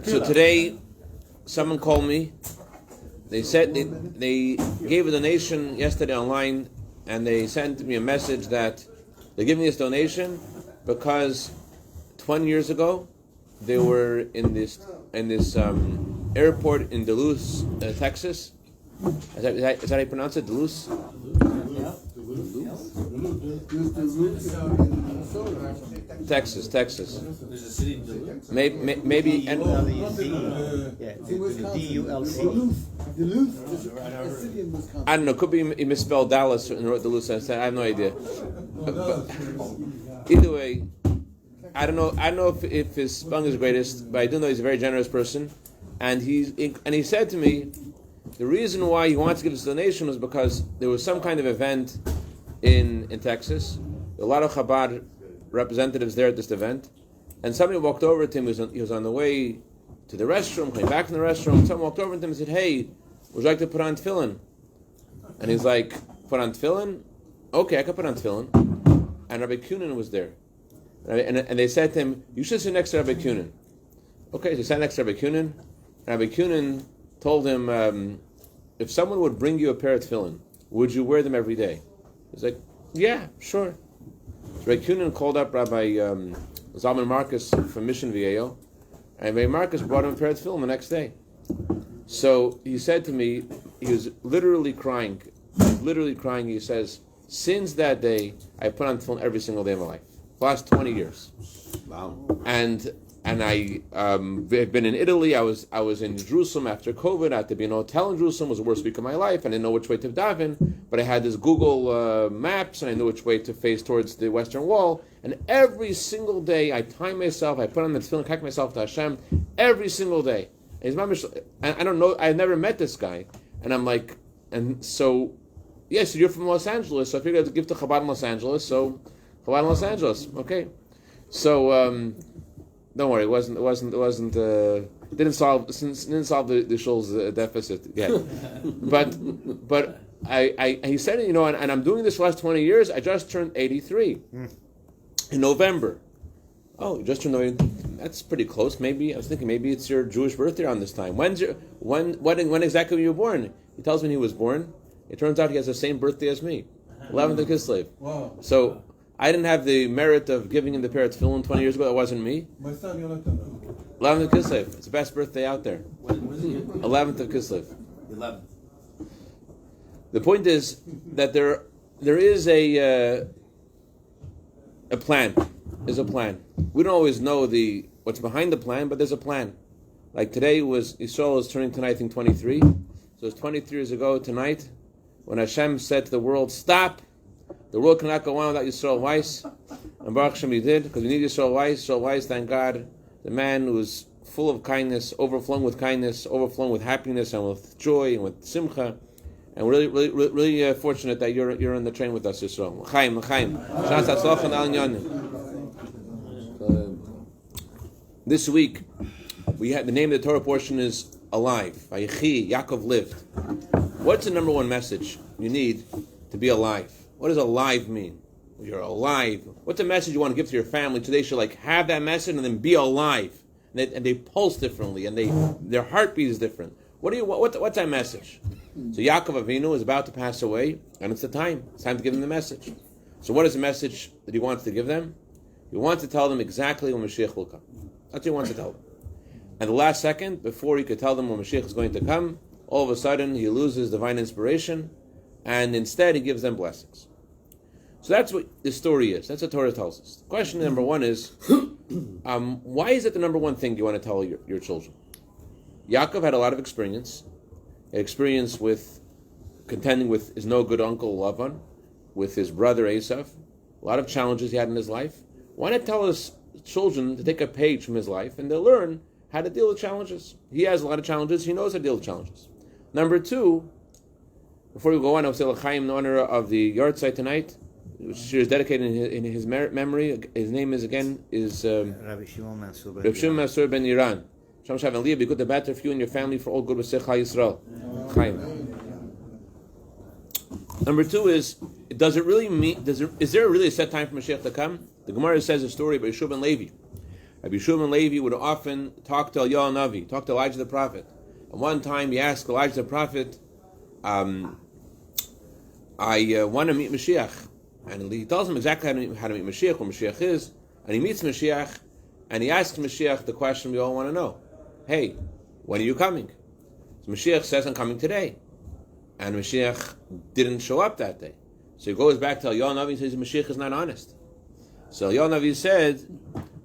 So today, someone called me. They said they gave a donation yesterday online, and they sent me a message that they're giving this donation because 20 years ago they were in this airport in Duluth, Texas. Is that how you pronounce it? Duluth? Texas. There's a city in Duluth. Maybe. D-U-L-C. I don't know. Could be he misspelled Dallas and wrote Duluth. I have no idea. But either way, I don't know. I don't know if his spelling is the greatest, but I do know he's a very generous person. And he said to me, the reason why he wants to give this donation was because there was some kind of event in Texas. A lot of Chabad representatives there at this event, and somebody walked over to him. He was on the way to the restroom, coming back from the restroom. Someone walked over to him and said, "Hey, would you like to put on tefillin?" And he's like, "Put on tefillin? Okay, I can put on tefillin." And Rabbi Kunin was there, and they said to him, "You should sit next to Rabbi Kunin." Okay, so he sat next to Rabbi Kunin, and Rabbi Kunin told him, "If someone would bring you a pair of tefillin, would you wear them every day?" He's like, "Yeah, sure." So Rabbi Kunin called up Rabbi Zalman Marcus from Mission Viejo, and Rabbi Marcus brought him a pair of tefillin the next day. So he said to me, he was literally crying. He says, "Since that day, I put on tefillin every single day of my life. The last 20 years." Wow. And I have been in Italy. I was in Jerusalem after COVID. I had to be in a hotel in Jerusalem. It was the worst week of my life. I didn't know which way to daven, but I had this Google Maps, and I knew which way to face towards the Western Wall. And every single day, I time myself. I put on the tefillin, connect myself to Hashem every single day. And he's mamish, I don't know. I've never met this guy, and I'm like, and so, yes, you're from Los Angeles, so I figured I'd give to Chabad in Los Angeles. So Chabad in Los Angeles, okay. So. Don't worry, didn't solve the shul's deficit yet. but he said, and I'm doing this the last 20 years. I just turned 83 in November. Oh, you just turned 80. That's pretty close. Maybe I was thinking maybe it's your Jewish birthday around this time. When exactly were you born? He tells me when he was born. It turns out he has the same birthday as me, 11th of Kislev. Wow. So. I didn't have the merit of giving him the pair of tefillin 20 years ago. That wasn't me. My son, Jonathan. 11th of Kislev. It's the best birthday out there. When is it? 11th of Kislev. 11th. The point is that there is a plan. There's a plan. We don't always know what's behind the plan, but there's a plan. Like today Yisrael is turning tonight, I think 23. So it's 23 years ago tonight when Hashem said to the world, "Stop. The world cannot go on without Yisrael Weiss." And Baruch Hashem he did, because we need Yisrael Weiss. Yisrael Weiss, thank God, the man who was full of kindness, overflowing with happiness and with joy and with simcha. And we're really fortunate that you're on the train with us, Yisrael. L'chaim. This week, we had the name of the Torah portion is Alive. Vayechi, Yaakov lived. What's the number one message you need to be alive? What does alive mean? You're alive. What's a message you want to give to your family today? Should have that message and then be alive. And they pulse differently, and their heartbeat is different. What's that message? So Yaakov Avinu is about to pass away, and it's the time. It's time to give them the message. So what is the message that he wants to give them? He wants to tell them exactly when Moshiach will come. That's what he wants to tell them. And the last second, before he could tell them when Moshiach is going to come, all of a sudden he loses divine inspiration, and instead he gives them blessings. So that's what the story is. That's what Torah tells us. Question number one is, why is it the number one thing you want to tell your children? Yaakov had a lot of experience. He had experience with contending with his no good uncle Lavan, with his brother Esav. A lot of challenges he had in his life. Why not tell his children to take a page from his life and they'll learn how to deal with challenges? He has a lot of challenges. He knows how to deal with challenges. Number two, before we go on, I'll say l'chaim in honor of the yard site tonight, which is dedicated in his memory. His name is Rabbi Shimon Mansur ben Iran. Shem Shav and Leah, be good the better for you and your family, for all good with Secha Yisrael. Chaim. Number two is, does it really mean? Is there really a set time for Mashiach to come? The Gemara says a story about Yeshua ben Levi. Rabbi Shimon Levi would often talk to Eliyahu Navi, talk to Elijah the prophet. And one time he asked Elijah the prophet, I want to meet Moshiach. And he tells him exactly how to meet Moshiach, who Moshiach is. And he meets Moshiach, and he asks Moshiach the question we all want to know. Hey, when are you coming? So Moshiach says, I'm coming today. And Moshiach didn't show up that day. So he goes back to Eliyahu Navi and says, Moshiach is not honest. So Eliyahu Navi said,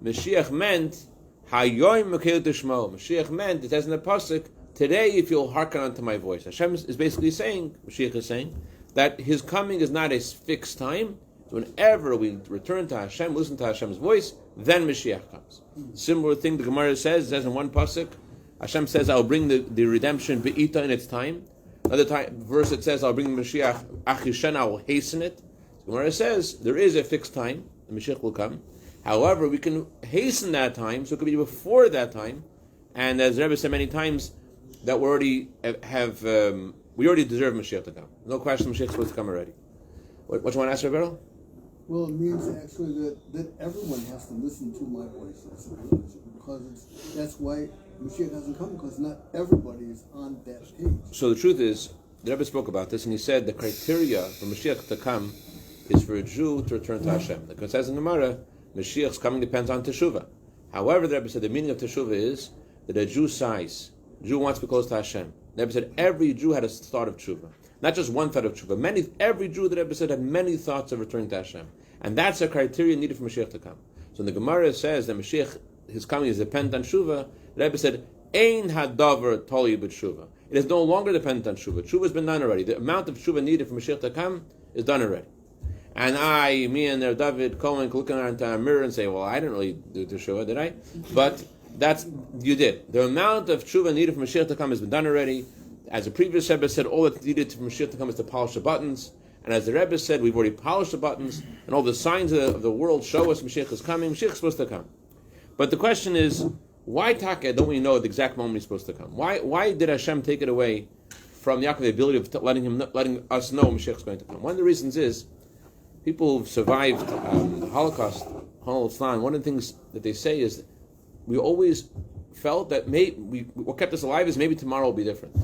Moshiach meant, Hayoim Mekil Tishmo. Moshiach meant, it says in the Pasuk, today if you'll hearken unto my voice. Hashem is basically saying, Moshiach is saying, that his coming is not a fixed time. So whenever we return to Hashem, listen to Hashem's voice, then Mashiach comes. Similar thing the Gemara says in one pasuk, Hashem says, I'll bring the redemption be'ita in its time. Another verse it says, I'll bring the Mashiach achishen, I will hasten it. The Gemara says, there is a fixed time, the Mashiach will come. However, we can hasten that time, so it could be before that time. And as the Rebbe said many times, that we already we already deserve Mashiach to come. No question, Mashiach is supposed to come already. What you want to ask, Rabbi? Well, it means actually that everyone has to listen to my voice, because that's why Mashiach hasn't come, because not everybody is on that page. So the truth is, the Rebbe spoke about this, and he said the criteria for Mashiach to come is for a Jew to return to Hashem. Because it says in the Gemara, Mashiach's coming depends on Teshuvah. However, the Rebbe said the meaning of Teshuvah is that a Jew sighs. A Jew wants to be close to Hashem. The Rebbe said every Jew had a thought of Teshuvah. Not just one thought of Teshuvah. Every Jew, the Rebbe said, had many thoughts of returning to Hashem. And that's a criteria needed for Mashiach to come. So the Gemara says that Mashiach, his coming is dependent on Shuvah. The Rebbe said, Ein hadavar toli b'Shuvah. It is no longer dependent on Shuvah. Shuvah has been done already. The amount of Shuvah needed for Mashiach to come is done already. And me and their David Cohen looking into our mirror and say, well, I didn't really do Teshuvah, did I? But you did. The amount of Shuvah needed for Mashiach to come has been done already. As the previous Rebbe said, all that's needed for Mashiach to come is to polish the buttons. And as the Rebbe said, we've already polished the buttons, and all the signs of the world show us Mashiach is coming. Mashiach is supposed to come. But the question is, why Taka don't we know the exact moment he's supposed to come? Why did Hashem take it away from Yaakov the ability of letting us know Mashiach is going to come? One of the reasons is, people who've survived the Holocaust, one of the things that they say is, we always felt that what kept us alive is maybe tomorrow will be different.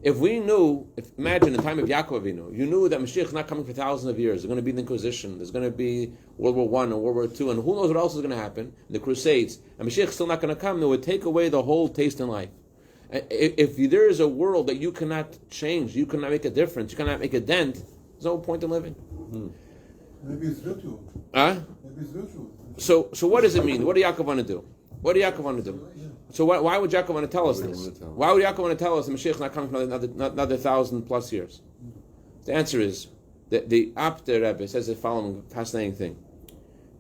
If we knew, imagine the time of Yaakov Avinu, you knew that Mashiach is not coming for thousands of years. There's going to be the Inquisition, there's going to be World War I and World War II, and who knows what else is going to happen, the Crusades, and Mashiach is still not going to come, it would take away the whole taste in life. If there is a world that you cannot change, you cannot make a difference, you cannot make a dent, there's no point in living. Maybe it's virtual. Maybe it's virtual. So what does it mean? What do Yaakov want to do? What do Yaakov want to do? So why would Yaakov want to tell us this? Why would Yaakov want to tell us the Mashiach is not coming for another 1,000+ years? The answer is that the Apter Rebbe says the following fascinating thing.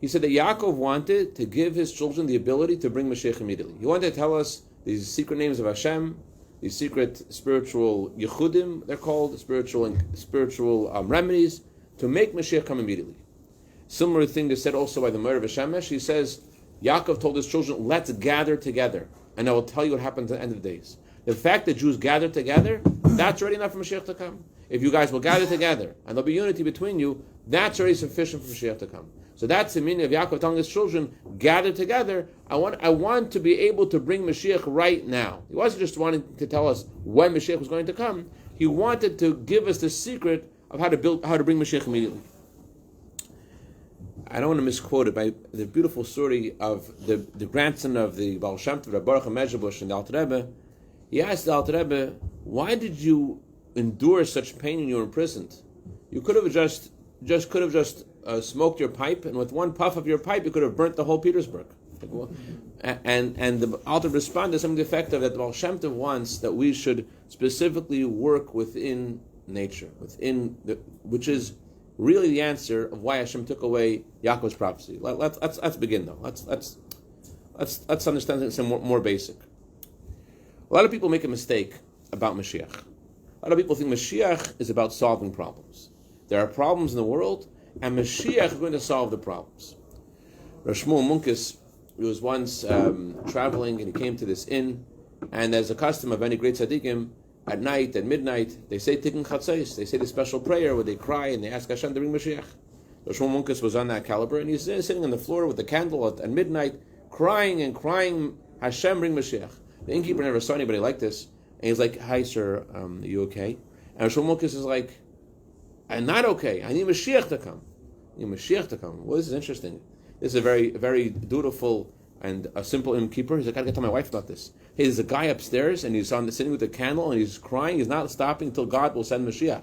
He said that Yaakov wanted to give his children the ability to bring Mashiach immediately. He wanted to tell us these secret names of Hashem, these secret spiritual yichudim, they're called, spiritual remedies, to make Mashiach come immediately. Similar thing is said also by the Meir of Shemesh. He says, Yaakov told his children, let's gather together, and I will tell you what happens at the end of the days. The fact that Jews gather together, that's already enough for Mashiach to come. If you guys will gather together, and there'll be unity between you, that's already sufficient for Mashiach to come. So that's the meaning of Yaakov telling his children, gather together. I want to be able to bring Mashiach right now. He wasn't just wanting to tell us when Mashiach was going to come. He wanted to give us the secret of how to bring Mashiach immediately. I don't want to misquote it, by the beautiful story of the grandson of the Baal Shem Tov, Rabbi Baruch Mezhebush, and the Alter Rebbe. He asked the Alter Rebbe, why did you endure such pain when you were imprisoned? You could have just smoked your pipe, and with one puff of your pipe, you could have burnt the whole Petersburg. And the Alter responded something to the effect of that the Baal Shem Tov wants that we should specifically work within nature, which is really the answer of why Hashem took away Yaakov's prophecy. Let's begin though. Let's understand something more basic. A lot of people make a mistake about Mashiach. A lot of people think Mashiach is about solving problems. There are problems in the world, and Mashiach is going to solve the problems. Rav Shmuel Munkes, he was once traveling, and he came to this inn, and as a custom of any great tzaddikim, at night, at midnight, they say Tikkun Chatzos. They say the special prayer where they cry and they ask Hashem to bring Mashiach. Rav Shmuel Munkes was on that caliber, and he's sitting on the floor with the candle at midnight, crying and crying, Hashem, bring Mashiach. The innkeeper never saw anybody like this. And he's like, hi, sir, are you okay? And Shlomo is like, I'm not okay. I need Mashiach to come. Well, this is interesting. This is a very, very dutiful and a simple innkeeper. He's like, I gotta tell my wife about this. Hey, there's a guy upstairs and he's sitting with a candle and he's crying. He's not stopping until God will send Mashiach.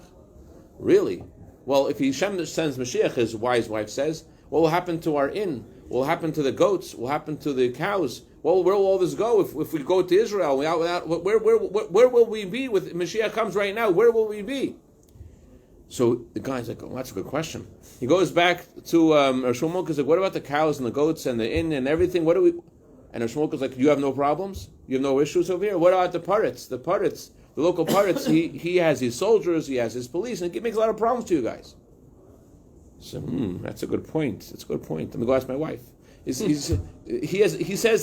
Really? Well, if Hashem sends Mashiach, his wise wife says, what will happen to our inn? What will happen to the goats? What will happen to the cows? Well, where will all this go if we go to Israel? Where will we be with Mashiach comes right now? Where will we be? So the guy's like, oh, that's a good question. He goes back to Rosh Hashanah, like, what about the cows and the goats and the inn and everything? What do we? And Rosh Hashanah is like, you have no problems? You have no issues over here? What about the parrots? The local parrots, he has his soldiers, he has his police, and it makes a lot of problems to you guys. So, that's a good point. That's a good point. Let me go ask my wife. He says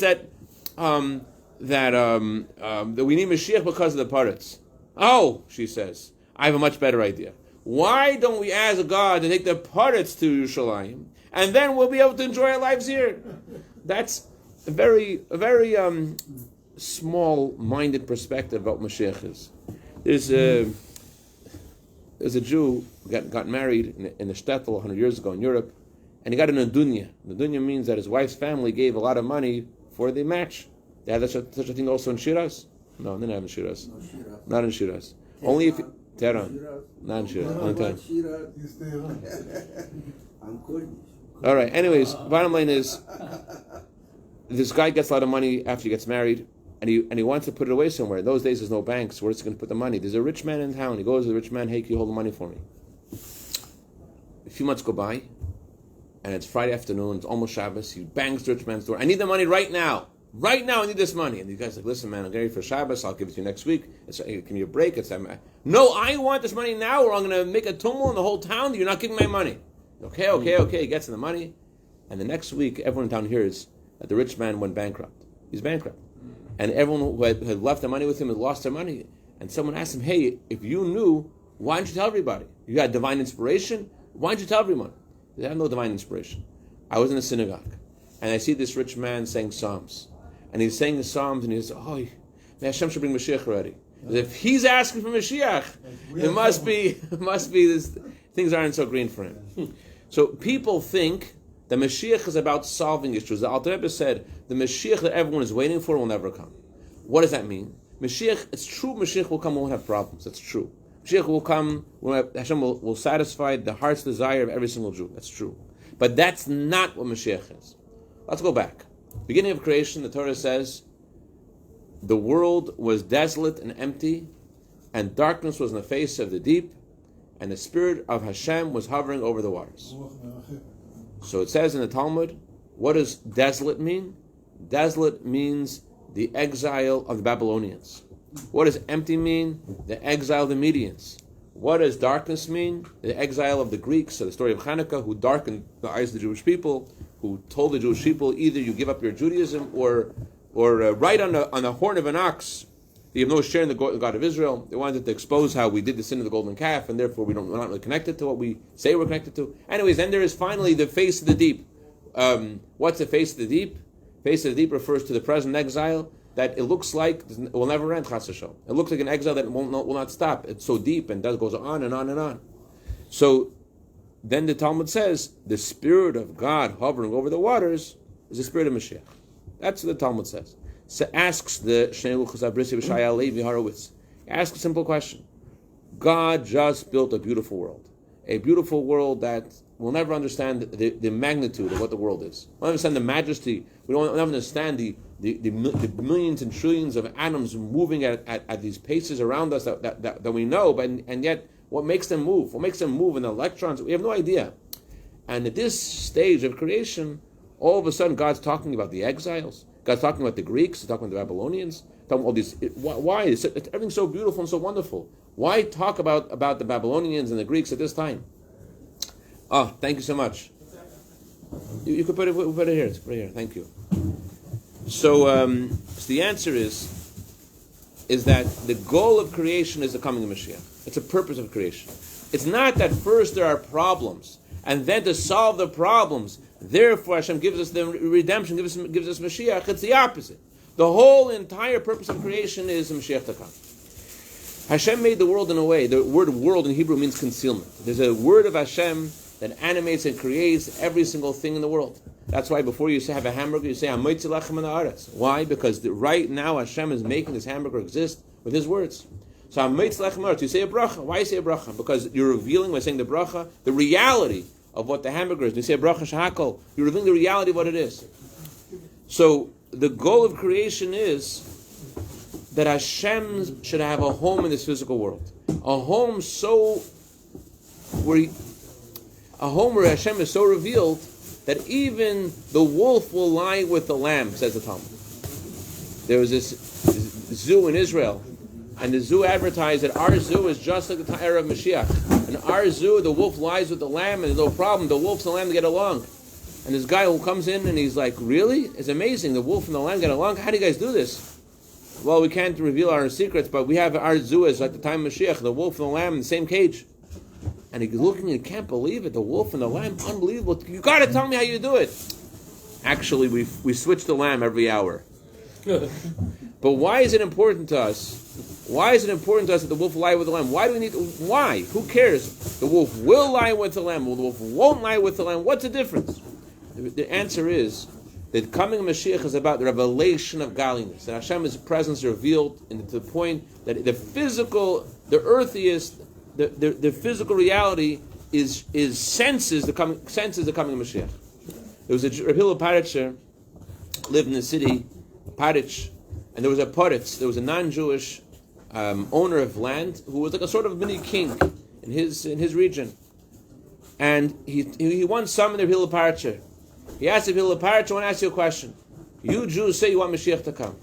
that that we need Mashiach because of the parrots. Oh, she says, I have a much better idea. Why don't we ask God to take the parrots to Yerushalayim, and then we'll be able to enjoy our lives here? That's a very small-minded perspective of what Mashiach is. There's a Jew who got married in a shtetl 100 years ago in Europe, and he got an adunya. Adunya means that his wife's family gave a lot of money for the match. They had such a thing also in Shiraz? No, they didn't have in Shiraz. Not in Shiraz. Only if... Tehran. Not in Shiraz. I'm Kurdish. All right, anyways, bottom line is, this guy gets a lot of money after he gets married, and he wants to put it away somewhere. In those days, there's no banks. Where's he going to put the money? There's a rich man in town. He goes to the rich man, hey, can you hold the money for me? A few months go by, and it's Friday afternoon, it's almost Shabbos. He bangs the rich man's door. I need the money right now. Right now, I need this money. And the guy's like, listen, man, I'm getting ready for Shabbos. I'll give it to you next week. Give me a break. No, I want this money now, or I'm going to make a tumult in the whole town. You're not giving my money. Okay. He gets in the money. And the next week, everyone in town hears that the rich man went bankrupt. He's bankrupt. And everyone who had left the money with him had lost their money. And someone asked him, hey, if you knew, why didn't you tell everybody? You had divine inspiration? Why didn't you tell everyone? He said, I have no divine inspiration. I was in a synagogue, and I see this rich man saying Psalms. And he's saying the Psalms, and he says, oh, may Hashem should bring Mashiach already. As if he's asking for Mashiach, it must be this, things aren't so green for him. So people think the Mashiach is about solving issues. The Alter Rebbe said, the Mashiach that everyone is waiting for will never come. What does that mean? Mashiach, it's true Mashiach will come, we won't have problems. That's true. Mashiach will come, Hashem will satisfy the heart's desire of every single Jew. That's true. But that's not what Mashiach is. Let's go back. Beginning of creation, the Torah says, the world was desolate and empty, and darkness was in the face of the deep, and the Spirit of Hashem was hovering over the waters. So it says in the Talmud, what does desolate mean? Desolate means the exile of the Babylonians. What does empty mean? The exile of the Medians. What does darkness mean? The exile of the Greeks. So the story of Hanukkah, who darkened the eyes of the Jewish people, who told the Jewish people, either you give up your Judaism or write on the horn of an ox that you have no share in the God of Israel. They wanted to expose how we did the sin of the golden calf, and therefore we're not really connected to what we say we're connected to. Anyways, then there is finally the face of the deep. What's the face of the deep? Face of the deep refers to the present exile that it looks like it will never end, chas v'shalom. It looks like an exile that will not stop. It's so deep and goes on and on and on. So then the Talmud says, the Spirit of God hovering over the waters is the Spirit of Mashiach. That's what the Talmud says. So asks the Shnei Luchos Abrisi B'Shaya Levi Horowitz. Ask a simple question. God just built a beautiful world that we'll never understand the magnitude of what the world is. We don't understand the majesty. We don't understand the millions and trillions of atoms moving at these paces around us that we know, and yet what makes them move? What makes them move in the electrons? We have no idea. And at this stage of creation, all of a sudden God's talking about the exiles. God's talking about the Greeks. He's talking about the Babylonians. Talking about all these. Why? Everything's so beautiful and so wonderful. Why talk about the Babylonians and the Greeks at this time? Oh, thank you so much. You could put it here. It's right here. Thank you. So the answer is that the goal of creation is the coming of Mashiach. It's a purpose of creation. It's not that first there are problems, and then to solve the problems, Therefore, Hashem gives us the redemption, gives us Mashiach. It's the opposite. The whole entire purpose of creation is Mashiach to come. Hashem made the world in a way. The word world in Hebrew means concealment. There's a word of Hashem that animates and creates every single thing in the world. That's why before you have a hamburger, you say, Hamoitzi lachem min haaretz. Why? Because right now Hashem is making this hamburger exist with His words. So Hamoitzi lachem min haaretz, you say a bracha. Why you say a bracha? Because you're revealing, by saying the bracha, the reality of what the hamburger is. You say a bracha shahakol, you're revealing the reality of what it is. So the goal of creation is that Hashem should have a home in this physical world. A home where Hashem is so revealed that even the wolf will lie with the lamb, says the Talmud. There was this zoo in Israel, and the zoo advertised that our zoo is just like the era of Moshiach. In our zoo, the wolf lies with the lamb, and there's no problem. The wolf and the lamb get along. And this guy who comes in and he's like, really? It's amazing. The wolf and the lamb get along? How do you guys do this? Well, we can't reveal our secrets, but we have our zoo as at the time of Mashiach, the wolf and the lamb in the same cage. And he's looking and can't believe it. The wolf and the lamb, unbelievable. You got to tell me how you do it. Actually, we switch the lamb every hour. But why is it important to us? Why is it important to us that the wolf lie with the lamb? Why do we need? Why? Who cares? The wolf will lie with the lamb. The wolf won't lie with the lamb. What's the difference? The answer is that coming Mashiach is about the revelation of godliness. That Hashem's presence revealed to the point that the physical, the earthiest, the physical reality senses the coming of Mashiach. There was a Rabbi Paritcher lived in the city, Paritch, and there was a Poritz, there was a non-Jewish owner of land who was like a sort of mini king in his region. And he once summoned Rabbi Paritcher. He asked Rabbi Paritcher, I want to ask you a question. You Jews say you want Mashiach to come.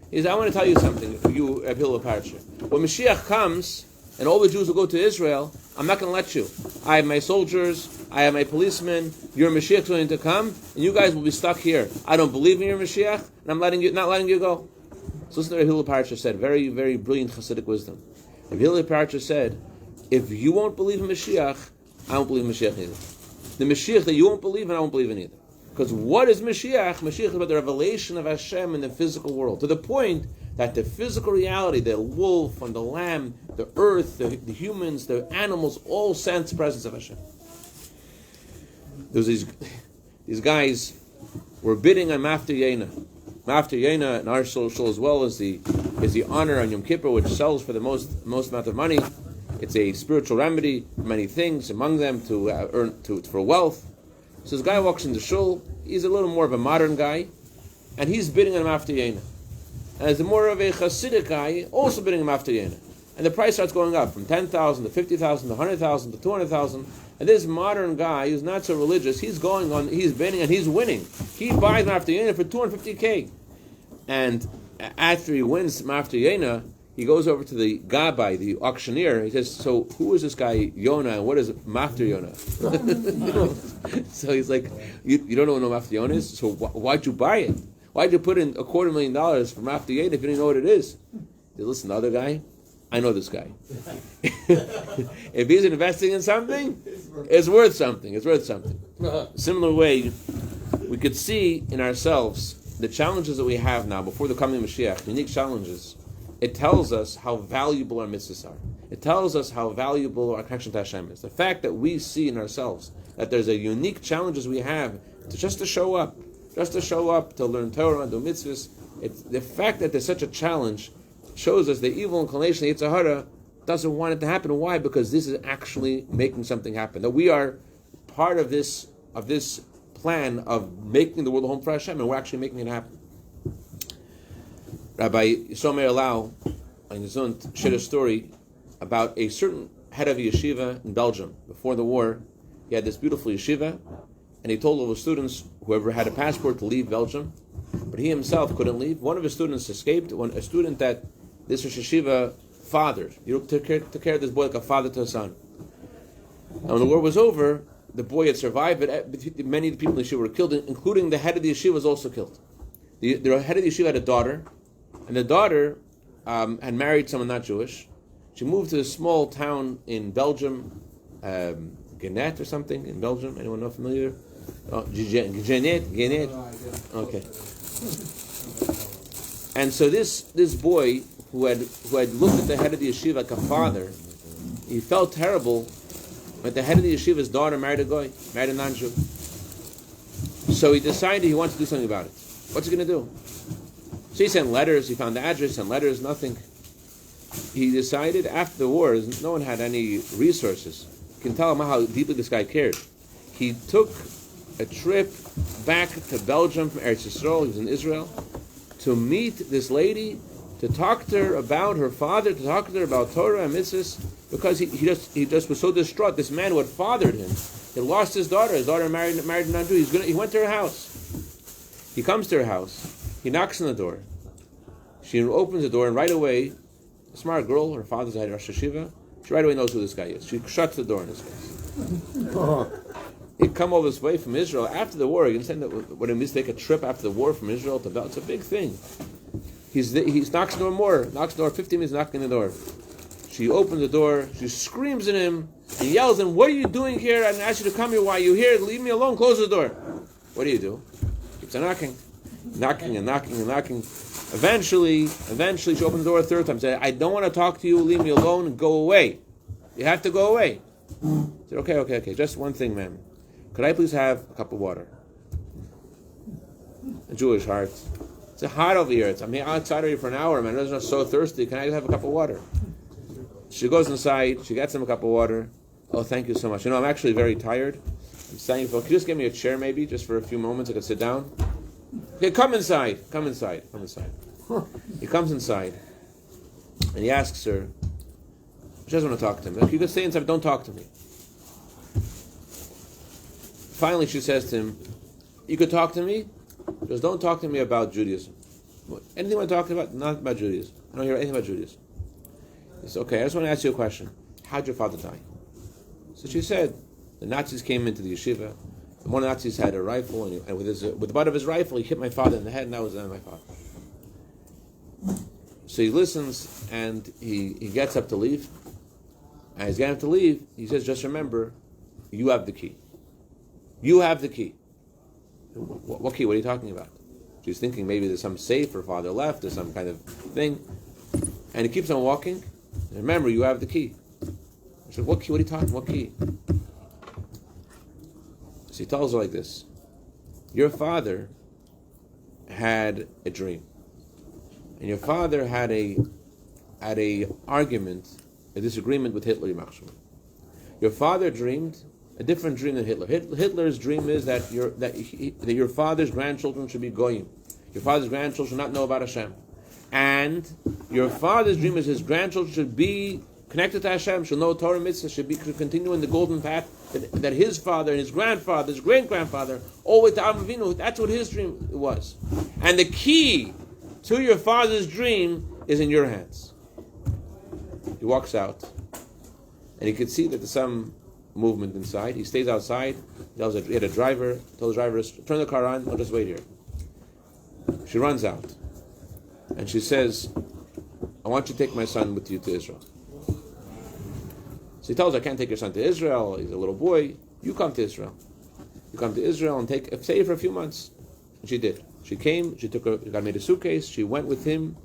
He said, I want to tell you something, you Rabbi Paritcher. When Mashiach comes, and all the Jews will go to Israel, I'm not going to let you. I have my soldiers, I have my policemen, your Mashiach is going to come, and you guys will be stuck here. I don't believe in your Mashiach, and I'm not letting you go. So listen to what Rabbi Paritcher said, very, very brilliant Hasidic wisdom. Rabbi Paritcher said, if you won't believe in Mashiach, I won't believe in Mashiach either. The Mashiach that you won't believe in, I won't believe in either. Because what is Mashiach? Mashiach is about the revelation of Hashem in the physical world, to the point that the physical reality, the wolf and the lamb, the earth, the humans, the animals, all sense the presence of Hashem. There was these guys were bidding on Mafter Yena. Mafter Yena in our social as well is the honor on Yom Kippur, which sells for the most amount of money. It's a spiritual remedy for many things, among them for wealth. So this guy walks into shul. He's a little more of a modern guy, and he's bidding on Mafter Yena. And as more of a Hasidic guy, also bidding him after Yena. And the price starts going up from 10,000 to 50,000 to 100,000 to 200,000. And this modern guy who's not so religious, he's bidding and he's winning. He buys him after Yena for 250K. And after he wins him after Yena, he goes over to the Gabbai, the auctioneer. He says, so who is this guy Yonah and what is Mafter Yonah? So he's like, you don't know what Mafter Yonah is? So why'd you buy it? Why'd you put in $250,000 for Mafter Yonah if you didn't know what it is? He said, listen, the other guy, I know this guy. If he's investing in something, it's worth something. It's worth something. Similar way, we could see in ourselves the challenges that we have now before the coming of Mashiach, unique challenges. It tells us how valuable our mitzvahs are. It tells us how valuable our connection to Hashem is. The fact that we see in ourselves that there's a unique challenges we have to show up, to learn Torah and do mitzvahs. The fact that there's such a challenge shows us the evil inclination, the Yetzer Hara, doesn't want it to happen. Why? Because this is actually making something happen. That we are part of this plan of making the world a home for Hashem, and we're actually making it happen. Rabbi Somer Lau in Zund shared a story about a certain head of a yeshiva in Belgium. Before the war, he had this beautiful yeshiva, and he told all the students, whoever had a passport, to leave Belgium, but he himself couldn't leave. One of his students escaped. A student that this Rosh Yeshiva fathered. He took care of this boy like a father to a son. And when the war was over, the boy had survived, but many of the people in the yeshiva were killed, including the head of the yeshiva was also killed. The head of the yeshiva had a daughter, and the daughter had married someone not Jewish. She moved to a small town in Belgium, Gannat or something in Belgium. Anyone know familiar? Oh, Genet. Okay. And so this boy who had looked at the head of the yeshiva like a father, he felt terrible. But the head of the yeshiva's daughter married a goy, married a non-Jew. So he decided he wanted to do something about it. What's he going to do? So he sent letters. He found the address, sent letters, nothing. He decided after the war, no one had any resources. You can tell him how deeply this guy cared. He took a trip back to Belgium from Eretz Yisrael. He was in Israel to meet this lady, to talk to her about her father, to talk to her about Torah and mitzvahs, because he just was so distraught. This man who had fathered him, he lost his daughter. His daughter married a non-Jew. He went to her house. He comes to her house. He knocks on the door. She opens the door, and right away, a smart girl, her father's a Rosh Hashiva, she right away knows who this guy is. She shuts the door in his face. He'd come all this way from Israel after the war. You understand that when he take a trip after the war from Israel to Belgium, it's a big thing. He knocks on the door more. Knocks on the door, 15 minutes knocking on the door. She opens the door, she screams at him, and yells at him, "What are you doing here? I didn't ask you to come here. Why are you here? Leave me alone, close the door." What do? Keeps on knocking. Knocking and knocking and knocking. Eventually she opens the door a third time, said, "I don't want to talk to you, leave me alone and go away. You have to go away." I said, okay, just one thing, ma'am. Could I please have a cup of water? A Jewish heart. It's hot over here. I'm here outside of here for an hour, man. I'm so thirsty. Can I just have a cup of water? She goes inside. She gets him a cup of water. "Oh, thank you so much. I'm actually very tired. I'm staying for. Could you just give me a chair, maybe, just for a few moments? I could sit down." "Okay, come inside. He comes inside, and he asks her. She doesn't want to talk to him. Like, "You could stay inside, but don't talk to me." Finally, she says to him, "You could talk to me, just don't talk to me about Judaism. Anything I want to talk about, not about Judaism. I don't hear anything about Judaism." He said, "Okay, I just want to ask you a question. How'd your father die?" So she said, "The Nazis came into the yeshiva. And one of the Nazis had a rifle, and with the butt of his rifle, he hit my father in the head, and that was the end of my father." So he listens, and he gets up to leave. And he's getting up to leave. He says, "Just remember, you have the key. You have the key." What key? What are you talking about? She's thinking maybe there's some safe her father left or some kind of thing. And he keeps on walking. "Remember, you have the key." I said, "What key? What are you talking? What key?" So he tells her like this: "Your father had a dream, and your father had a argument, a disagreement with Hitler. Your father dreamed a different dream than Hitler. Hitler's dream is that your father's grandchildren should be goyim. Your father's grandchildren should not know about Hashem. And your father's dream is his grandchildren should be connected to Hashem, should know Torah mitzvah, should continue in the golden path that his father and his grandfather, his great-grandfather, all the way to Avraham Avinu, that's what his dream was. And the key to your father's dream is in your hands." He walks out, and he could see that there's some movement inside. He stays outside. He had a driver. Told the driver, "Turn the car on. I'll just wait here." She runs out, and she says, "I want you to take my son with you to Israel." So he tells her, "I can't take your son to Israel. He's a little boy. You come to Israel. You come to Israel and stay for a few months." And she did. She came. She made a suitcase. She went with him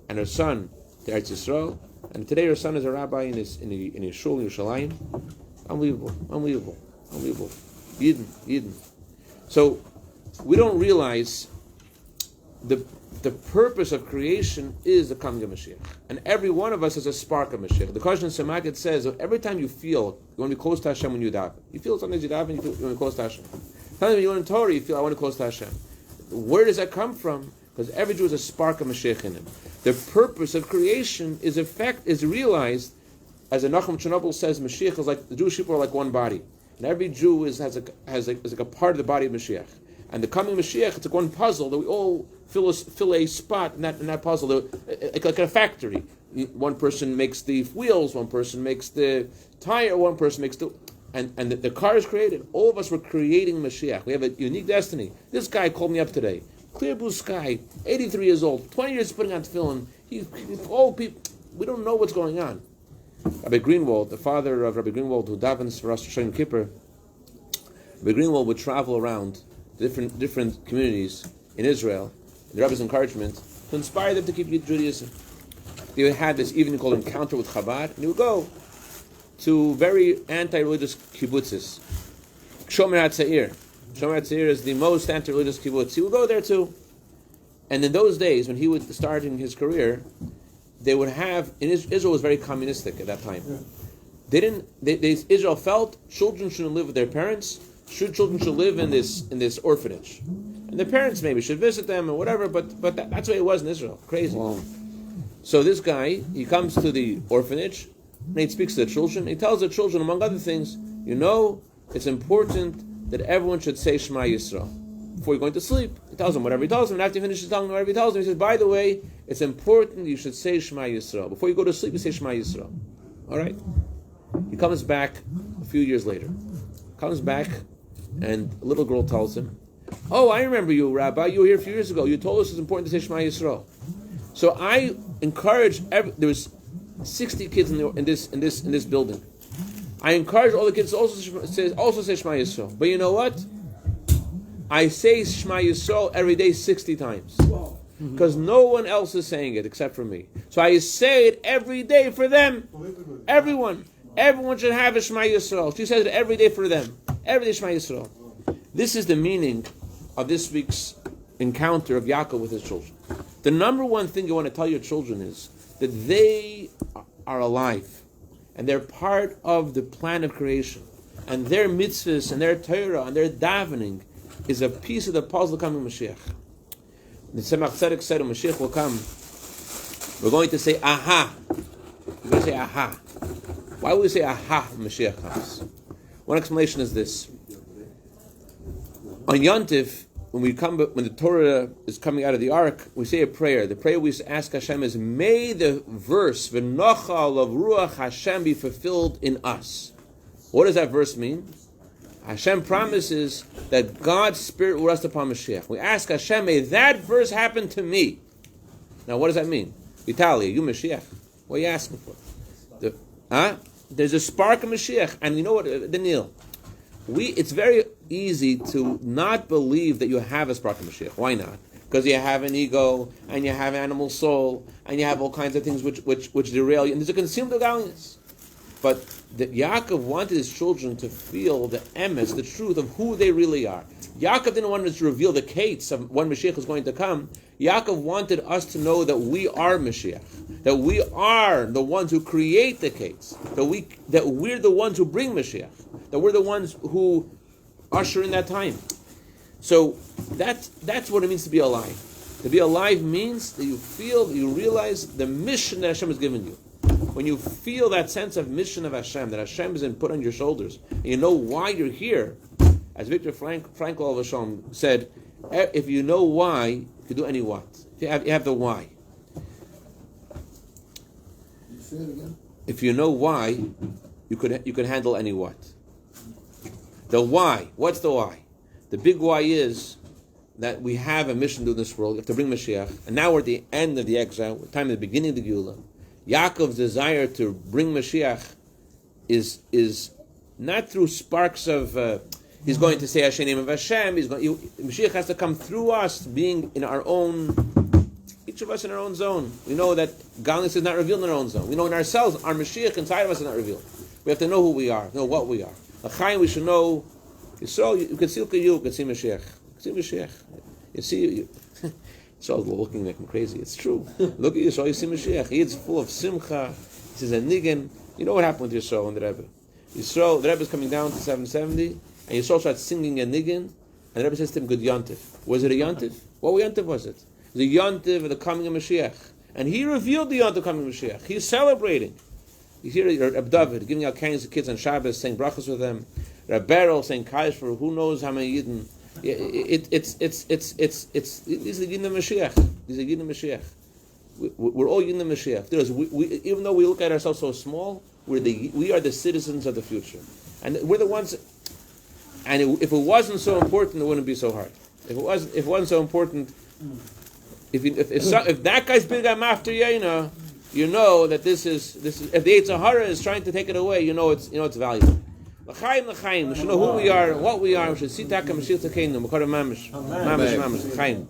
and her son to Eretz Yisrael. And today her son is a rabbi in his shul in Yerushalayim. Unbelievable. Yidden. So we don't realize the purpose of creation is the coming of Mashiach. And every one of us is a spark of Mashiach. The Kohen Samagid says every time you feel you want to be close to Hashem when you daven. You feel sometimes you daven, you feel you want to be close to Hashem. Sometimes when you learn Torah, you feel I want to be close to Hashem. Where does that come from? Because every Jew has a spark of Mashiach in him. The purpose of creation is realized, as the Nachum Chernobyl says, Mashiach is like the Jewish people are like one body, and every Jew is like a part of the body of Mashiach. And the coming Mashiach, it's like one puzzle that we all fill a spot in that puzzle, like a factory. One person makes the wheels, one person makes the tire, one person makes and the car is created. All of us were creating Mashiach. We have a unique destiny. This guy called me up today. Clear blue sky, 83 years old, 20 years putting on tefillin. Old people, we don't know what's going on. Rabbi Greenwald, the father of Rabbi Greenwald, who davens for Rosh Hashanah Kippur, Rabbi Greenwald would travel around different communities in Israel, the Rebbe's encouragement, to inspire them to keep Judaism. They had this evening called Encounter with Chabad, and he would go to very anti-religious kibbutzes. Shomer HaTzair. Shomer HaTzair is the most anti-religious kibbutz. He would go there too. And in those days, when he was starting his career, they would have, Israel was very communistic at that time. Israel felt children shouldn't live with their parents, children should live in this orphanage. And the parents maybe should visit them or whatever, but that's the way it was in Israel. Crazy. Wow. So this guy, he comes to the orphanage, and he speaks to the children. He tells the children, among other things, it's important that everyone should say Shema Yisrael before you're going to sleep. He tells them whatever he tells them, and after he finishes telling them whatever he tells them, he says, by the way, it's important you should say Shema Yisrael. Before you go to sleep, you say Shema Yisrael. All right? He comes back a few years later. And a little girl tells him, oh, I remember you, Rabbi. You were here a few years ago. You told us it's important to say Shema Yisrael. So I encourage there was 60 kids in this building. I encourage all the kids to also say Shema Yisrael. But you know what? I say Shema Yisrael every day 60 times. Because no one else is saying it except for me. So I say it every day for them. Everyone should have a Shema Yisrael. She says it every day for them. Every day Shema Yisrael. This is the meaning of this week's encounter of Yaakov with his children. The number one thing you want to tell your children is that they are alive. And they're part of the plan of creation. And their mitzvahs and their Torah and their davening is a piece of the puzzle coming Mashiach. The Tzemach Tzedek said when Mashiach will come, we're going to say, aha. We're going to say, aha. Why will we say, aha, when Mashiach comes? One explanation is this. On Yontif, when the Torah is coming out of the ark, we say a prayer. The prayer we ask Hashem is, may the verse, V'nochal of Ruach Hashem, be fulfilled in us. What does that verse mean? Hashem promises that God's Spirit will rest upon Mashiach. We ask Hashem, may that verse happen to me. Now, what does that mean? Vitaly, you Mashiach. What are you asking for? There's a spark of Mashiach. And you know what, Daniel? It's very easy to not believe that you have a spark of Mashiach. Why not? Because you have an ego, and you have animal soul, and you have all kinds of things which derail you. And there's a consumed godliness. But Yaakov wanted his children to feel the emes, the truth of who they really are. Yaakov didn't want us to reveal the kates of when Mashiach is going to come. Yaakov wanted us to know that we are Mashiach, that we are the ones who create the kates, that we're the ones who bring Mashiach, that we're the ones who usher in that time. So that's what it means to be alive. To be alive means that you realize the mission that Hashem has given you. When you feel that sense of mission of Hashem, that Hashem has been put on your shoulders, and you know why you're here, as Viktor Frankl said, if you know why, you can do any what. You have the why. You say it again? If you know why, you could handle any what. The why. What's the why? The big why is that we have a mission to do in this world. We have to bring Mashiach. And now we're at the end of the exile, time at the beginning of the Geulah. Yaakov's desire to bring Mashiach is not through sparks of he's going to say Hashem name of Hashem. Mashiach has to come through us, being in our own, each of us in our own zone. We know that godliness is not revealed in our own zone. We know in ourselves, our Mashiach inside of us is not revealed. We have to know who we are, know what we are. L'chaim, we should know. Yisrael, you can see you can see Mashiach. You can see Mashiach. You see. So looking like him crazy. It's true. Look at Yisrael, you see Mashiach. He is full of simcha. He says a niggin. You know what happened with Yisrael and the Rebbe? Yisrael, the Rebbe is coming down to 770, and Yisrael starts singing a niggin, and the Rebbe says to him, good yontif. Was it a yontif? What yontif was it? It was a yontif of the coming of Mashiach. And he revealed the yontif coming of Mashiach. He's celebrating. You hear Rabbi David giving out candies to kids on Shabbos, saying brachas with them. Rabbi Beryl saying kaish for who knows how many Yidden. These are Yidden of Mashiach. These are Yidden of Mashiach. We're all Yidden of Mashiach. Even though we look at ourselves so small, we are the citizens of the future, and we're the ones. And if it wasn't so important, it wouldn't be so hard. If it wasn't so important, if that guy's big I'm after you know that this is if the Yetzer Hara is trying to take it away, you know it's valuable. L'chaim, l'chaim. We should know who we are, what we are. We should see Taka Mashiach Tzidkeinu. Mamish, mamish. L'chaim.